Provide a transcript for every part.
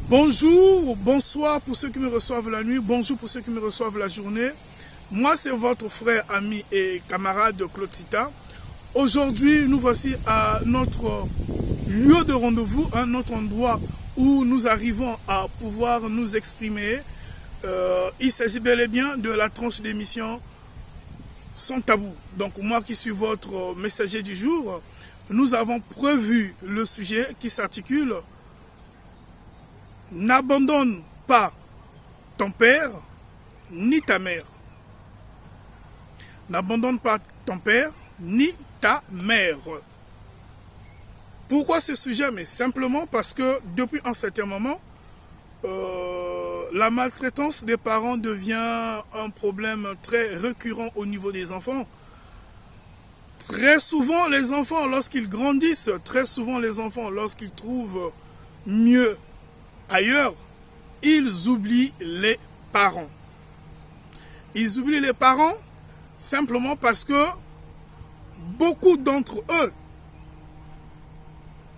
Bonjour, bonsoir pour ceux qui me reçoivent la nuit, bonjour pour ceux qui me reçoivent la journée. Moi, c'est votre frère, ami et camarade Claude Sita. Aujourd'hui, nous voici à notre lieu de rendez-vous, notre endroit où nous arrivons à pouvoir nous exprimer. Il s'agit bel et bien de la tranche d'émission Sans Tabou. Donc moi qui suis votre messager du jour, nous avons prévu le sujet qui s'articule: n'abandonne pas ton père ni ta mère. N'abandonne pas ton père ni ta mère. Pourquoi ce sujet? Mais simplement parce que depuis un certain moment, la maltraitance des parents devient un problème très récurrent au niveau des enfants. Très souvent, les enfants, lorsqu'ils grandissent, très souvent les enfants, lorsqu'ils trouvent mieux ailleurs, ils oublient les parents. Ils oublient les parents simplement parce que beaucoup d'entre eux,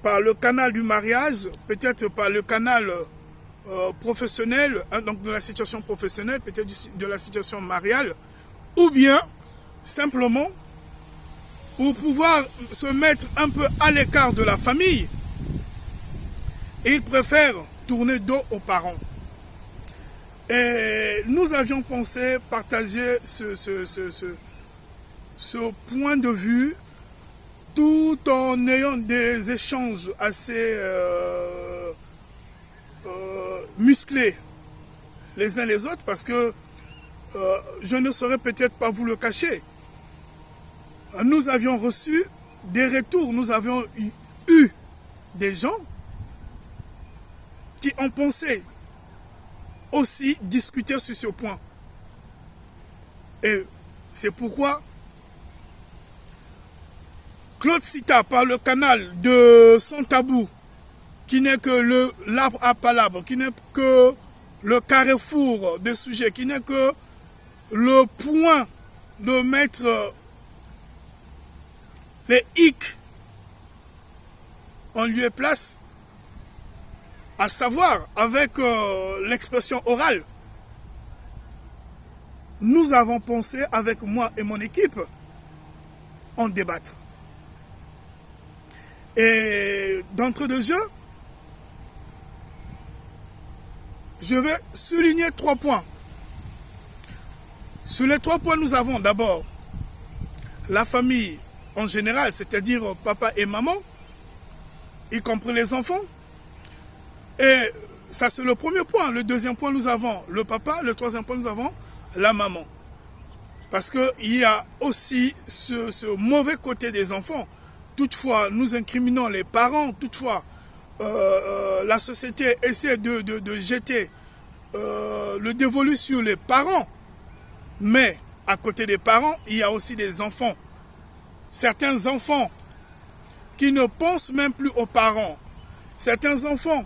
par le canal du mariage, peut-être par le canal professionnel, donc de la situation professionnelle, peut-être de la situation mariale, ou bien simplement pour pouvoir se mettre un peu à l'écart de la famille, ils préfèrent tourner dos aux parents. Et nous avions pensé partager ce point de vue tout en ayant des échanges assez musclés les uns les autres, parce que je ne saurais peut-être pas vous le cacher. Nous avions reçu des retours, nous avions eu des gens qui ont pensé aussi discuter sur ce point. Et c'est pourquoi Claude Sita, par le canal de Sans Tabou, qui n'est que l'arbre à palabres, qui n'est que le carrefour des sujets, qui n'est que le point de mettre les hic en lieu et place, à savoir avec l'expression orale. Nous avons pensé avec moi et mon équipe en débattre. Et d'entrée de jeu, je vais souligner 3 points. Sur les 3 points, nous avons d'abord la famille en général, c'est-à-dire papa et maman, y compris les enfants. Et ça, c'est le premier point. Le deuxième point, nous avons le papa. Le troisième point, nous avons la maman. Parce qu'il y a aussi ce mauvais côté des enfants. Toutefois, nous incriminons les parents. Toutefois, la société essaie de jeter le dévolu sur les parents. Mais à côté des parents, il y a aussi des enfants. Certains enfants qui ne pensent même plus aux parents. Certains enfants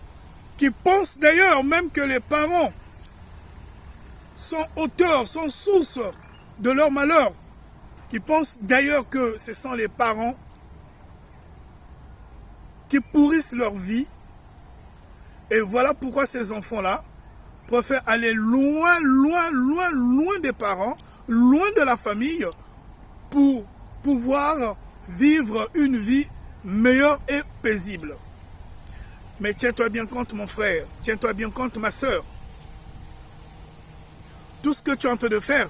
qui pensent d'ailleurs même que les parents sont auteurs, sont source de leur malheur, qui pensent d'ailleurs que ce sont les parents qui pourrissent leur vie. Et voilà pourquoi ces enfants-là préfèrent aller loin, loin, loin, loin des parents, loin de la famille, pour pouvoir vivre une vie meilleure et paisible. Mais tiens-toi bien compte, mon frère, tiens-toi bien compte, ma soeur. Tout ce que tu es en train de faire,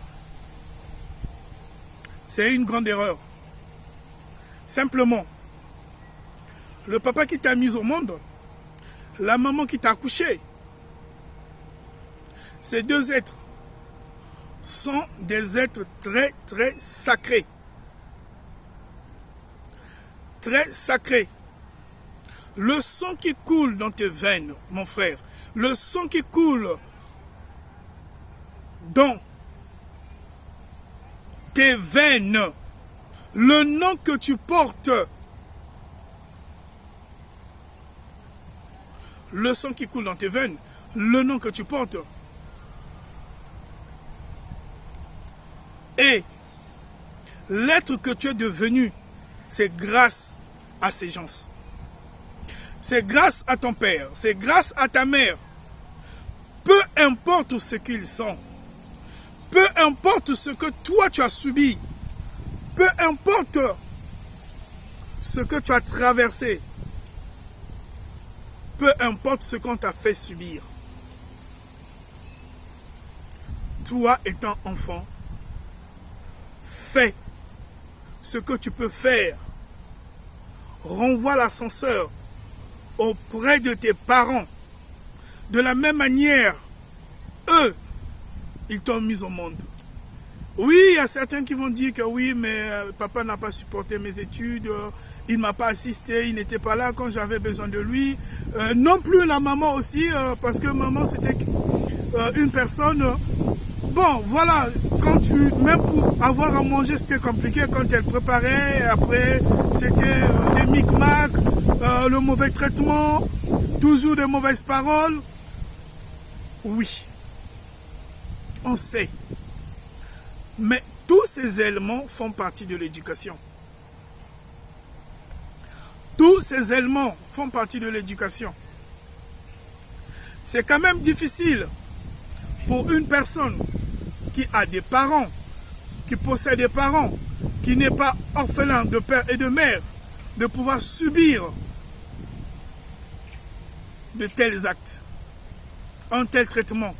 c'est une grande erreur. Simplement, le papa qui t'a mis au monde, la maman qui t'a accouché, ces 2 êtres sont des êtres très, très sacrés. Très sacrés. Le sang qui coule dans tes veines, mon frère, le sang qui coule dans tes veines, le nom que tu portes, le sang qui coule dans tes veines, le nom que tu portes, et l'être que tu es devenu, c'est grâce à ces gens. C'est grâce à ton père, c'est grâce à ta mère peu importe ce qu'ils sont, peu importe ce que toi tu as subi, peu importe ce que tu as traversé, peu importe ce qu'on t'a fait subir, toi étant enfant, fais ce que tu peux faire. Renvoie l'ascenseur auprès de tes parents. De la même manière, eux, ils t'ont mis au monde. Oui, il y a certains qui vont dire que oui, mais papa n'a pas supporté mes études, il ne m'a pas assisté, il n'était pas là quand j'avais besoin de lui. Non plus la maman aussi, parce que maman c'était une personne... Bon, voilà, même pour avoir à manger, c'était compliqué quand elle préparait. Après, c'était les micmacs, le mauvais traitement, toujours de mauvaises paroles. Oui, on sait. Mais tous ces éléments font partie de l'éducation. Tous ces éléments font partie de l'éducation. C'est quand même difficile pour une personne qui a des parents, qui possède des parents, qui n'est pas orphelin de père et de mère, de pouvoir subir de tels actes, un tel traitement.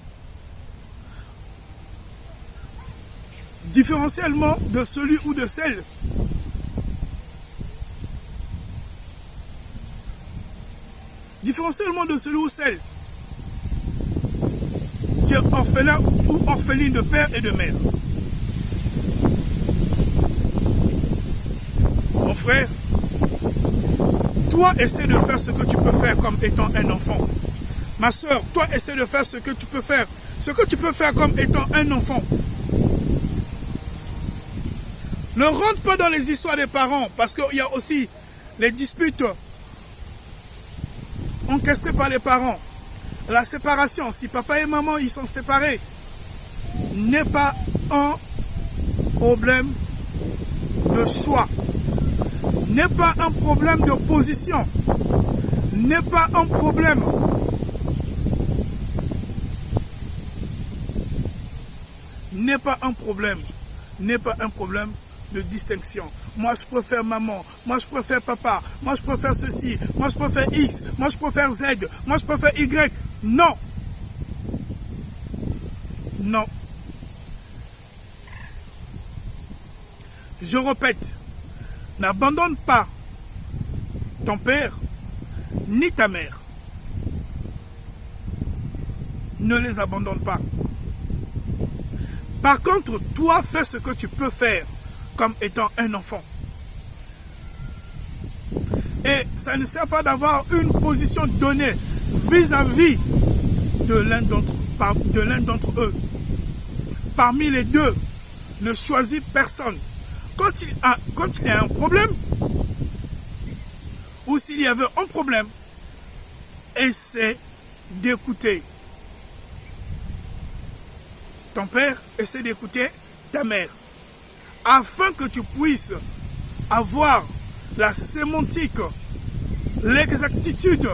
Différentiellement de celui ou de celle qui est orphelin ou orpheline de père et de mère. Mon frère, toi essaie de faire ce que tu peux faire comme étant un enfant. Ma soeur, toi essaie de faire ce que tu peux faire. Ce que tu peux faire comme étant un enfant. Ne rentre pas dans les histoires des parents, parce qu'il y a aussi les disputes encaissées par les parents. La séparation, si papa et maman ils sont séparés, n'est pas un problème de choix, n'est pas un problème de position, n'est pas un problème de distinction. Moi je préfère maman, moi je préfère papa, moi je préfère ceci, moi je préfère X, moi je préfère Z, moi je préfère Y. Non. Non. Je répète, n'abandonne pas ton père ni ta mère. Ne les abandonne pas. Par contre, toi, fais ce que tu peux faire comme étant un enfant. Et ça ne sert pas d'avoir une position donnée vis-à-vis de l'un d'entre eux. Parmi les deux, ne choisis personne. Quand il y a un problème, ou s'il y avait un problème, essaie d'écouter ton père, essaie d'écouter ta mère, afin que tu puisses avoir la sémantique, l'exactitude,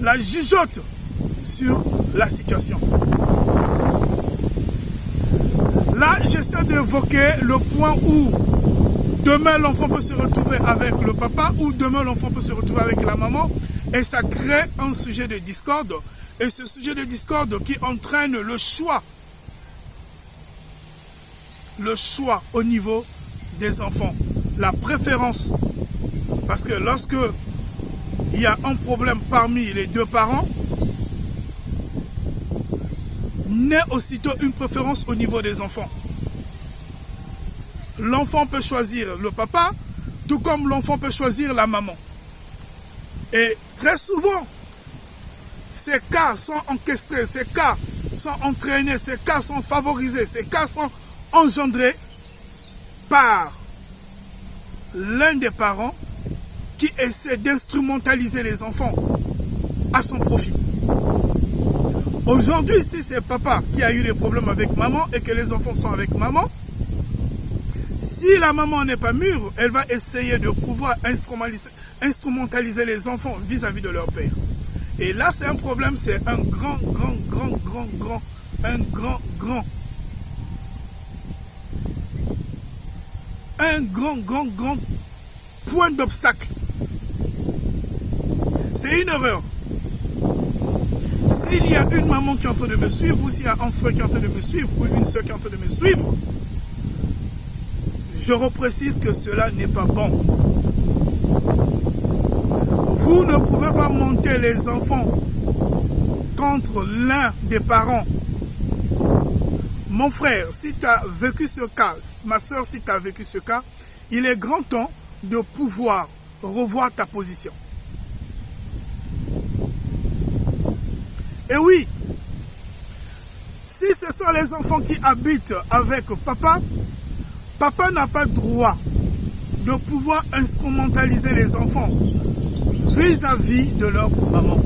la jugeote sur la situation. Là, j'essaie d'évoquer le point où demain l'enfant peut se retrouver avec le papa ou demain l'enfant peut se retrouver avec la maman et ça crée un sujet de discorde. Et ce sujet de discorde qui entraîne le choix au niveau des enfants, la préférence. Parce que lorsque il y a un problème parmi les deux parents, naît aussitôt une préférence au niveau des enfants. L'enfant peut choisir le papa, tout comme l'enfant peut choisir la maman. Et très souvent, ces cas sont encastrés, ces cas sont entraînés, ces cas sont favorisés, ces cas sont engendrés par l'un des parents qui essaie d'instrumentaliser les enfants à son profit. Aujourd'hui, si c'est papa qui a eu des problèmes avec maman et que les enfants sont avec maman, si la maman n'est pas mûre, elle va essayer de pouvoir instrumentaliser les enfants vis-à-vis de leur père. Et là, c'est un problème, c'est un grand point d'obstacle. C'est une erreur. S'il y a une maman qui est en train de me suivre, ou s'il y a un frère qui est en train de me suivre, ou une soeur qui est en train de me suivre, je reprécise que cela n'est pas bon. Vous ne pouvez pas monter les enfants contre l'un des parents. Mon frère, si tu as vécu ce cas, ma soeur, si tu as vécu ce cas, il est grand temps de pouvoir revoir ta position. Et oui, si ce sont les enfants qui habitent avec papa, papa n'a pas le droit de pouvoir instrumentaliser les enfants vis-à-vis de leur maman.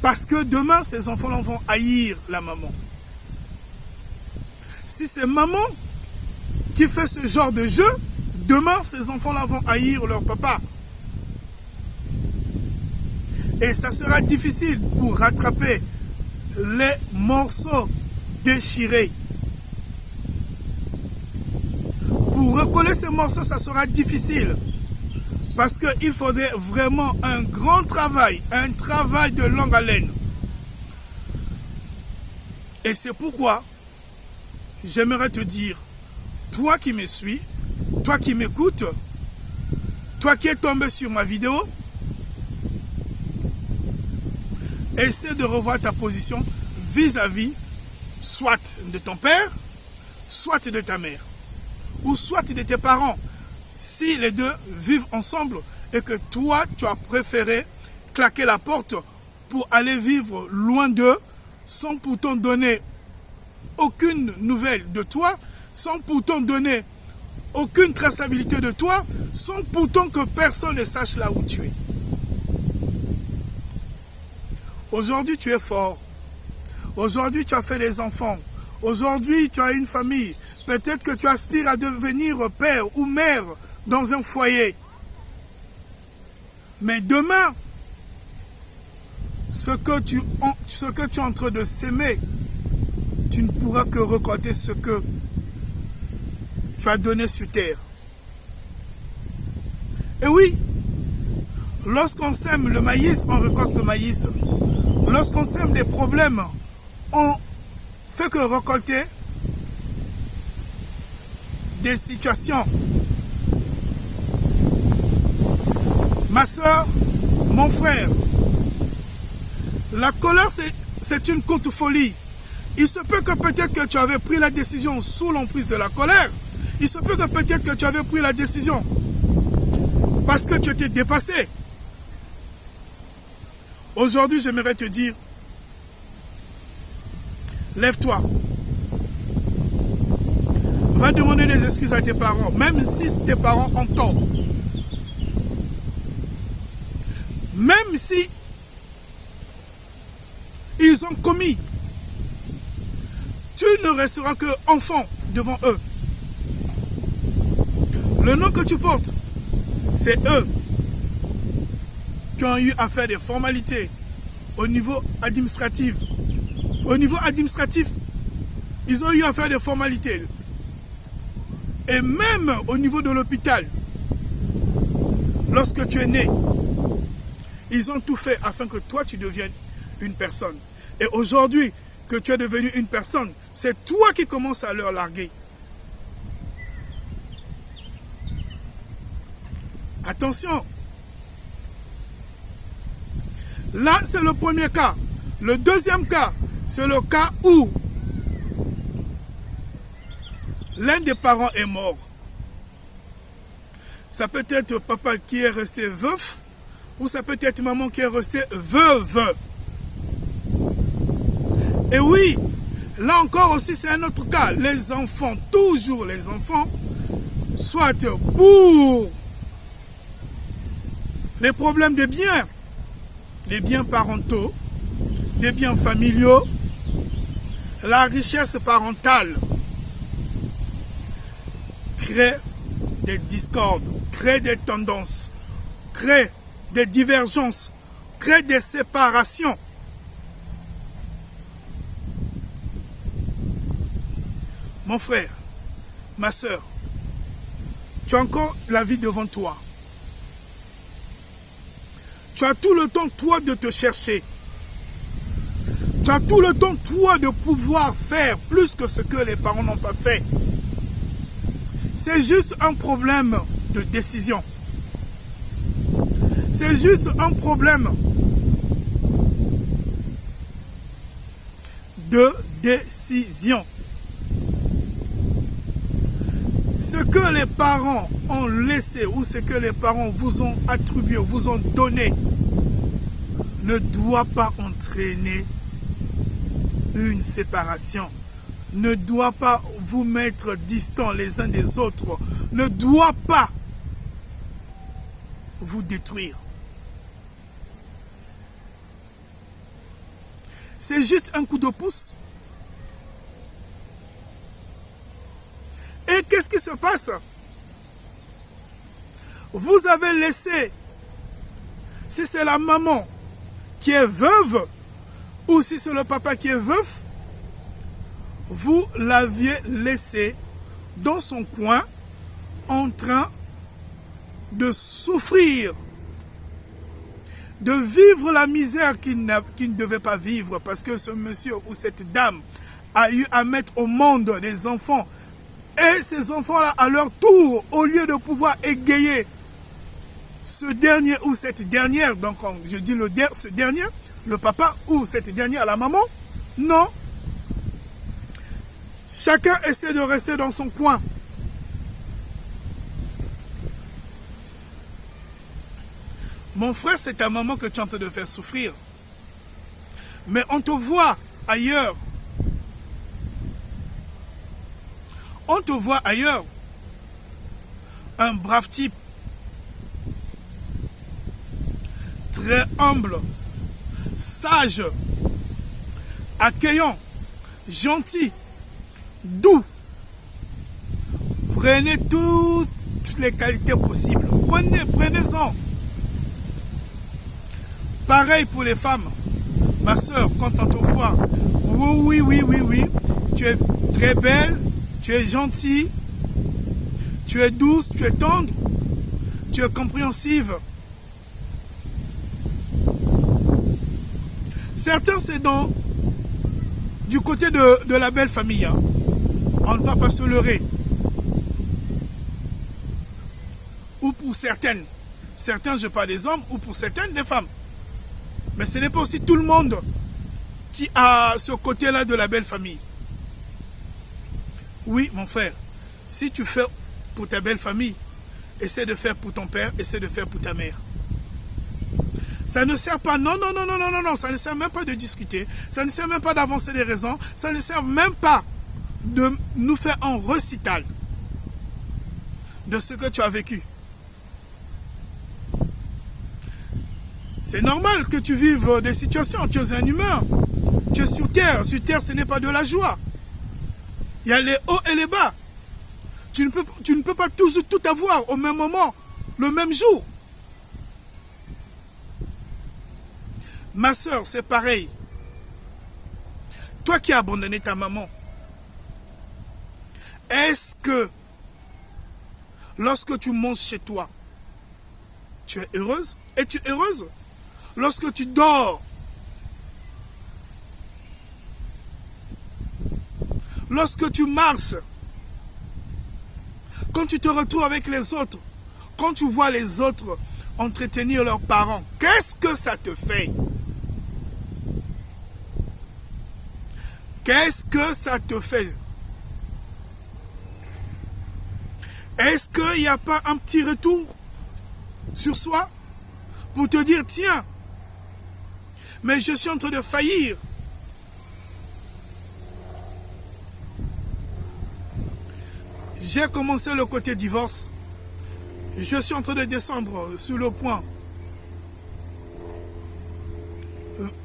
Parce que demain, ces enfants-là vont haïr la maman. Si c'est maman qui fait ce genre de jeu, demain, ces enfants-là vont haïr leur papa. Et ça sera difficile pour rattraper les morceaux déchirés. Pour recoller ces morceaux, ça sera difficile. Parce qu'il faudrait vraiment un grand travail, un travail de longue haleine. Et c'est pourquoi j'aimerais te dire, toi qui me suis, toi qui m'écoutes, toi qui es tombé sur ma vidéo, essaie de revoir ta position vis-à-vis soit de ton père, soit de ta mère, ou soit de tes parents. Si les deux vivent ensemble et que toi, tu as préféré claquer la porte pour aller vivre loin d'eux, sans pourtant donner aucune nouvelle de toi, sans pourtant donner aucune traçabilité de toi, sans pourtant que personne ne sache là où tu es. Aujourd'hui, tu es fort. Aujourd'hui, tu as fait des enfants. Aujourd'hui, tu as une famille. Peut-être que tu aspires à devenir père ou mère dans un foyer. Mais demain, ce que tu es en train de s'aimer, tu ne pourras que récolter ce que tu as donné sur terre. Et oui, lorsqu'on sème le maïs, on récolte le maïs. Lorsqu'on sème des problèmes, on fait que récolter des situations. Ma soeur, mon frère, la colère c'est une courte folie. Il se peut que peut-être que tu avais pris la décision sous l'emprise de la colère. Il se peut que peut-être que tu avais pris la décision parce que tu étais dépassé. Aujourd'hui, j'aimerais te dire, lève-toi. Va demander des excuses à tes parents, même si tes parents ont tort. Même si ils ont commis, tu ne resteras que enfant devant eux. Le nom que tu portes, c'est eux qui ont eu à faire des formalités au niveau administratif. Au niveau administratif, ils ont eu à faire des formalités. Et même au niveau de l'hôpital, lorsque tu es né, ils ont tout fait afin que toi tu deviennes une personne. Et aujourd'hui que tu es devenu une personne, c'est toi qui commences à leur larguer. Attention. Là, c'est le premier cas. Le deuxième cas, c'est le cas où l'un des parents est mort. Ça peut être papa qui est resté veuf, ou ça peut être maman qui est restée veuve. Et oui, là encore aussi, c'est un autre cas. Les enfants, toujours les enfants, soit pour les problèmes de biens, les biens parentaux, les biens familiaux, la richesse parentale crée des discordes, crée des tendances, crée des divergences, crée des séparations. Mon frère, ma soeur, tu as encore la vie devant toi. Tu as tout le temps, toi, de te chercher. Tu as tout le temps, toi, de pouvoir faire plus que ce que les parents n'ont pas fait. C'est juste un problème de décision. C'est juste un problème de décision. Ce que les parents ont laissé ou ce que les parents vous ont attribué, vous ont donné, ne doit pas entraîner une séparation, ne doit pas vous mettre distants les uns des autres, ne doit pas vous détruire. C'est juste un coup de pouce. Et qu'est-ce qui se passe? Vous avez laissé, si c'est la maman qui est veuve, ou si c'est le papa qui est veuf, vous l'aviez laissé dans son coin en train de souffrir, de vivre la misère qu'il ne devait pas vivre parce que ce monsieur ou cette dame a eu à mettre au monde des enfants. Et ces enfants-là, à leur tour, au lieu de pouvoir égayer ce dernier ou cette dernière, donc je dis ce dernier, le papa ou cette dernière, la maman, non. Chacun essaie de rester dans son coin. Mon frère, c'est ta maman que tu es en train de faire souffrir. Mais on te voit ailleurs. On te voit ailleurs. Un brave type. Très humble. Sage. Accueillant. Gentil. Doux. Prenez toutes les qualités possibles. Prenez-en. Pareil pour les femmes. Ma soeur, quand on te voit, oui, tu es très belle, tu es gentille, tu es douce, tu es tendre, tu es compréhensive. Certains, c'est du côté de la belle famille. Hein. On ne va pas se leurrer. Ou pour certaines. Certains, je parle des hommes, ou pour certaines, des femmes. Mais ce n'est pas aussi tout le monde qui a ce côté-là de la belle famille. Oui, mon frère, si tu fais pour ta belle famille, essaie de faire pour ton père, essaie de faire pour ta mère. Ça ne sert pas, non, ça ne sert même pas de discuter, ça ne sert même pas d'avancer des raisons, ça ne sert même pas de nous faire un récital de ce que tu as vécu. C'est normal que tu vives des situations, tu es un humain, tu es sur terre ce n'est pas de la joie. Il y a les hauts et les bas. Tu ne peux pas toujours tout avoir au même moment, le même jour. Ma soeur, c'est pareil. Toi qui as abandonné ta maman, est-ce que lorsque tu manges chez toi, tu es heureuse? Es-tu heureuse? Lorsque tu dors, lorsque tu marches, quand tu te retrouves avec les autres, quand tu vois les autres entretenir leurs parents, qu'est-ce que ça te fait? Qu'est-ce que ça te fait? Est-ce qu'il n'y a pas un petit retour sur soi pour te dire, tiens, mais je suis en train de faillir. J'ai commencé le côté divorce. Je suis en train de descendre sur le point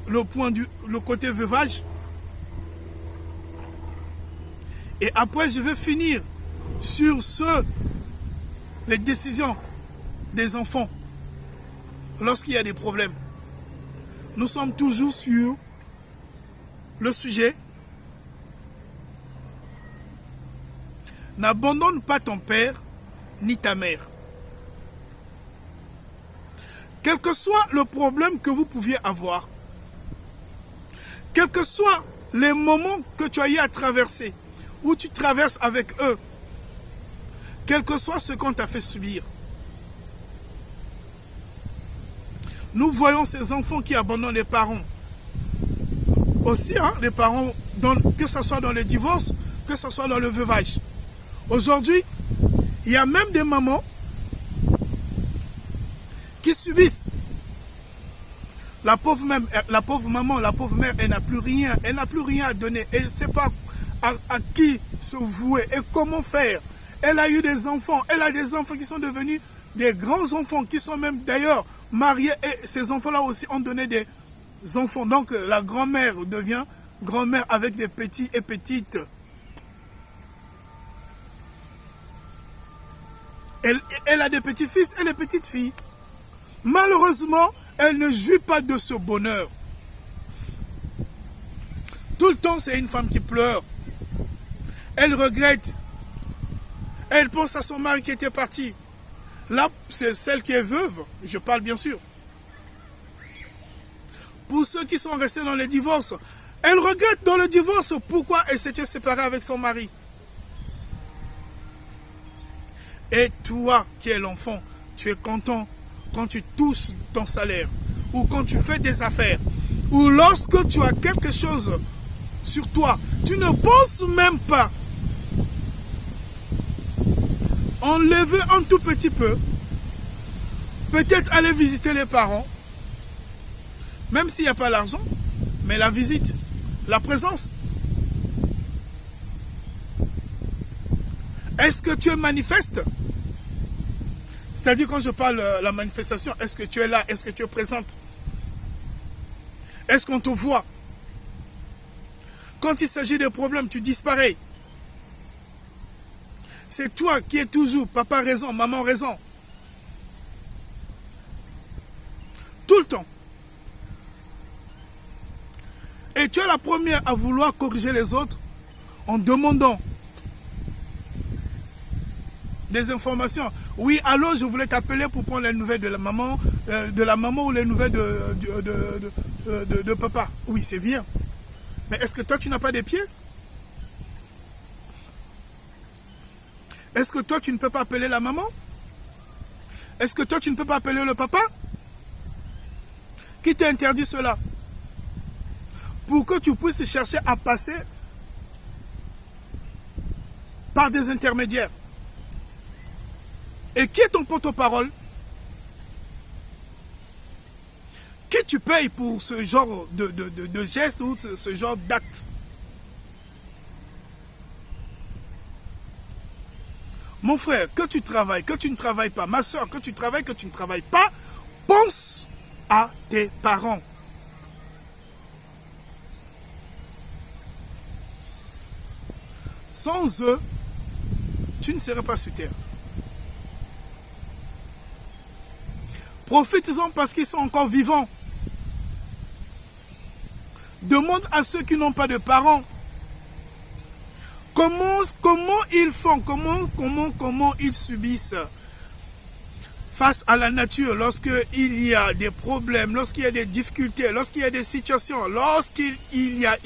le côté veuvage. Et après, je vais finir sur les décisions des enfants. lorsqu'il y a des problèmes, nous sommes toujours sur le sujet. N'abandonne pas ton père ni ta mère. Quel que soit le problème que vous pouviez avoir, quels que soient les moments que tu as eu à traverser, où tu traverses avec eux, quel que soit ce qu'on t'a fait subir, nous voyons ces enfants qui abandonnent les parents. Aussi, les parents, que ce soit dans le divorce, que ce soit dans le veuvage. Aujourd'hui, il y a même des mamans qui subissent. La pauvre maman, la pauvre mère, elle n'a plus rien à donner. Elle ne sait pas à qui se vouer et comment faire. Elle a eu des enfants, elle a des enfants qui sont devenus des grands enfants, qui sont même d'ailleurs mariés, et ces enfants-là aussi ont donné des enfants. Donc la grand-mère devient grand-mère avec des petits et petites. Elle a des petits-fils et des petites-filles. Malheureusement, elle ne jouit pas de ce bonheur. Tout le temps, c'est une femme qui pleure. Elle regrette. Elle pense à son mari qui était parti. Là, c'est celle qui est veuve. Je parle bien sûr. Pour ceux qui sont restés dans les divorces, elle regrette dans le divorce pourquoi elle s'était séparée avec son mari. Et toi qui es l'enfant, tu es content quand tu touches ton salaire, ou quand tu fais des affaires, ou lorsque tu as quelque chose sur toi, tu ne penses même pas enlever un tout petit peu, peut-être aller visiter les parents, même s'il n'y a pas l'argent, mais la visite, la présence. Est-ce que tu es manifeste? C'est-à-dire, quand je parle de la manifestation, est-ce que tu es là? Est-ce que tu es présente? Est-ce qu'on te voit? Quand il s'agit de problèmes, tu disparais. C'est toi qui es toujours papa raison, maman raison. Tout le temps. Et tu es la première à vouloir corriger les autres en demandant des informations. Oui, allô, je voulais t'appeler pour prendre les nouvelles de la maman ou les nouvelles de papa. Oui, c'est bien. Mais est-ce que toi, tu n'as pas des pieds? Est-ce que toi, tu ne peux pas appeler la maman? Est-ce que toi, tu ne peux pas appeler le papa? Qui t'a interdit cela? Pour que tu puisses chercher à passer par des intermédiaires. Et qui est ton porte-parole? Qui tu payes pour ce genre de geste ou ce genre d'acte? Mon frère, que tu travailles, que tu ne travailles pas, ma soeur, que tu travailles, que tu ne travailles pas, pense à tes parents. Sans eux, tu ne serais pas sur terre. Profites-en parce qu'ils sont encore vivants. Demande à ceux qui n'ont pas de parents. Comment ils font, comment ils subissent face à la nature lorsqu'il y a des problèmes, lorsqu'il y a des difficultés, lorsqu'il y a des situations, lorsqu'il y a.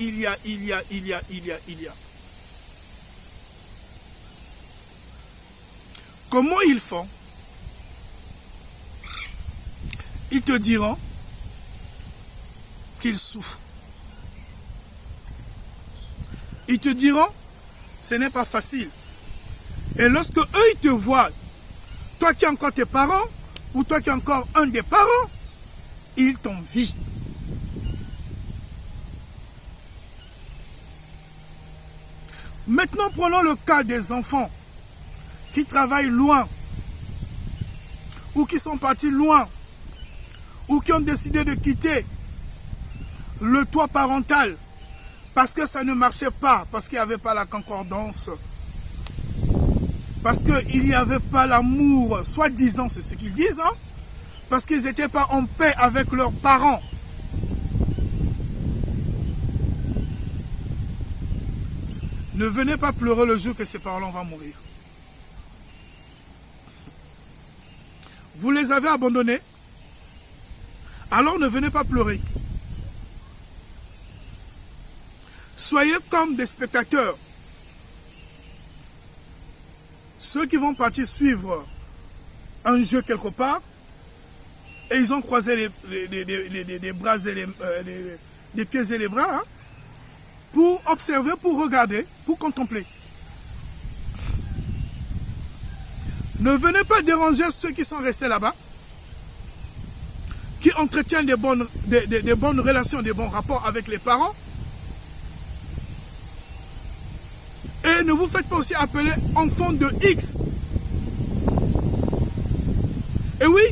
Comment ils font? Ils te diront qu'ils souffrent. Ils te diront, ce n'est pas facile. Et lorsque eux, ils te voient, toi qui es encore tes parents, ou toi qui es encore un des parents, ils t'envient. Maintenant, prenons le cas des enfants qui travaillent loin, ou qui sont partis loin, ou qui ont décidé de quitter le toit parental parce que ça ne marchait pas, parce qu'il n'y avait pas la concordance, parce qu'il n'y avait pas l'amour, soi-disant, c'est ce qu'ils disent, hein? parce qu'ils n'étaient pas en paix avec leurs parents. Ne venez pas pleurer le jour que ces parents vont mourir. Vous les avez abandonnés, alors ne venez pas pleurer. Soyez comme des spectateurs. Ceux qui vont partir suivre un jeu quelque part, et ils ont croisé les bras et les pieds et les bras, hein, pour observer, pour regarder, pour contempler. Ne venez pas déranger ceux qui sont restés là-bas, qui entretiennent des bonnes relations, des bons rapports avec les parents. Et ne vous faites pas aussi appeler enfant de X. Et oui.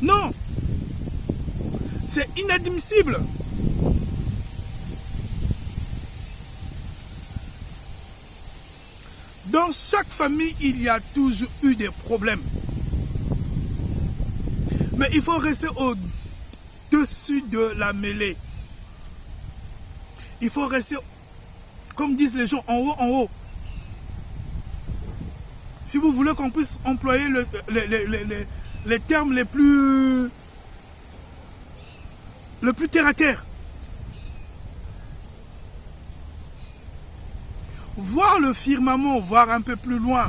Non. C'est inadmissible. Dans chaque famille, il y a toujours eu des problèmes. Mais il faut rester au-dessus de la mêlée. Il faut rester, comme disent les gens, en haut, en haut. Si vous voulez qu'on puisse employer les termes les plus terre à terre. Voir le firmament, voir un peu plus loin.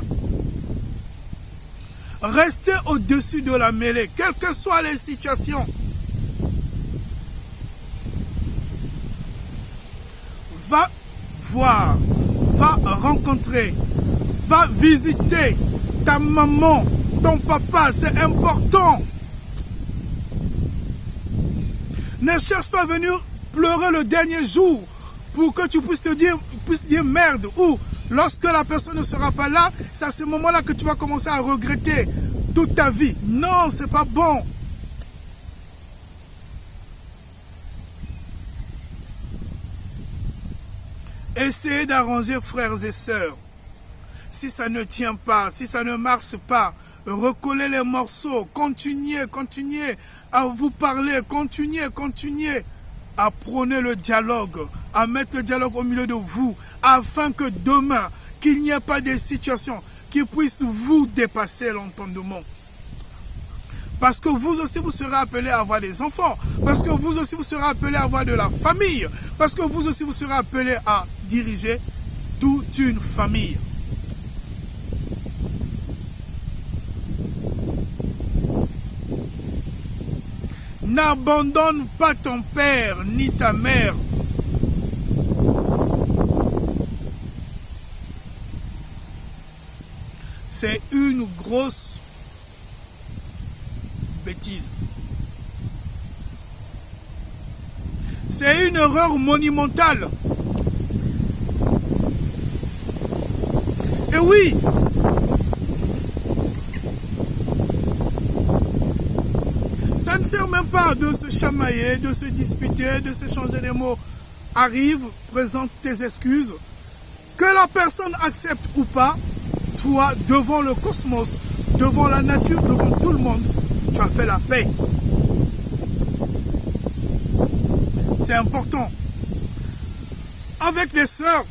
Rester au-dessus de la mêlée, quelles que soient les situations. Va voir, va rencontrer, va visiter ta maman, ton papa, c'est important. Ne cherche pas à venir pleurer le dernier jour pour que tu puisses dire merde, ou lorsque la personne ne sera pas là, c'est à ce moment-là que tu vas commencer à regretter toute ta vie. Non, c'est pas bon. Essayez d'arranger frères et sœurs. Si ça ne tient pas, si ça ne marche pas, recollez les morceaux, continuez à vous parler, continuez. Apprenez le dialogue, à mettre le dialogue au milieu de vous, afin que demain, qu'il n'y ait pas de situation qui puisse vous dépasser l'entendement. Parce que vous aussi, vous serez appelé à avoir des enfants. Parce que vous aussi, vous serez appelé à avoir de la famille. Parce que vous aussi, vous serez appelé à diriger toute une famille. N'abandonne pas ton père ni ta mère. C'est une grosse bêtise. C'est une erreur monumentale. Et oui, ça ne sert même pas de se chamailler, de se disputer, de s'échanger des mots. Arrive, présente tes excuses. Que la personne accepte ou pas, toi, devant le cosmos, devant la nature, devant tout le monde, tu as fait la paix. C'est important. Avec les sœurs,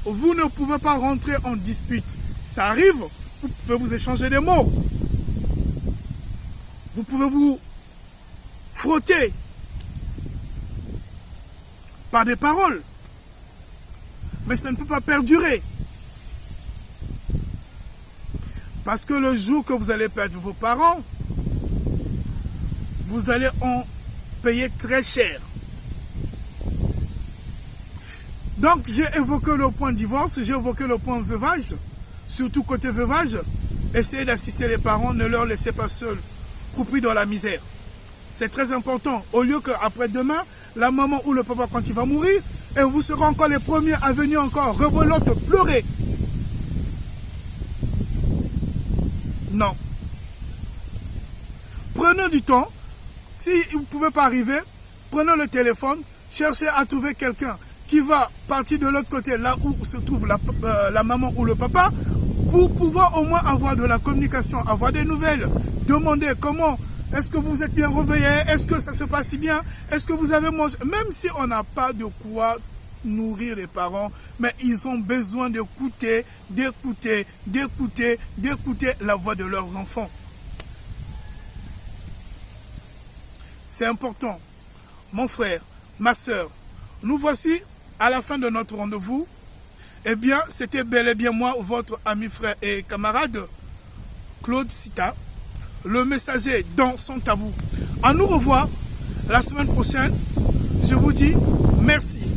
vous ne pouvez pas rentrer en dispute. Ça arrive, vous pouvez vous échanger des mots. Vous pouvez vous frotter par des paroles. Mais ça ne peut pas perdurer. Parce que le jour que vous allez perdre vos parents, vous allez en payer très cher. Donc j'ai évoqué le point divorce, j'ai évoqué le point veuvage. Surtout côté veuvage, essayez d'assister les parents, ne leur laissez pas seuls, croupis dans la misère. C'est très important. Au lieu qu'après-demain, la maman ou le papa, quand il va mourir, et vous serez encore les premiers à venir encore rebelote pleurer. Non. Prenez du temps. Si vous ne pouvez pas arriver, prenez le téléphone, cherchez à trouver quelqu'un qui va partir de l'autre côté, là où se trouve la maman ou le papa, pour pouvoir au moins avoir de la communication, avoir des nouvelles, demander comment, est-ce que vous êtes bien réveillé, est-ce que ça se passe bien, est-ce que vous avez mangé, même si on n'a pas de quoi nourrir les parents, mais ils ont besoin d'écouter la voix de leurs enfants. C'est important. Mon frère, ma soeur, nous voici à la fin de notre rendez-vous. Eh bien, c'était bel et bien moi, votre ami, frère et camarade, Claude Sita, le messager dans son tabou. À nous revoir la semaine prochaine. Je vous dis merci.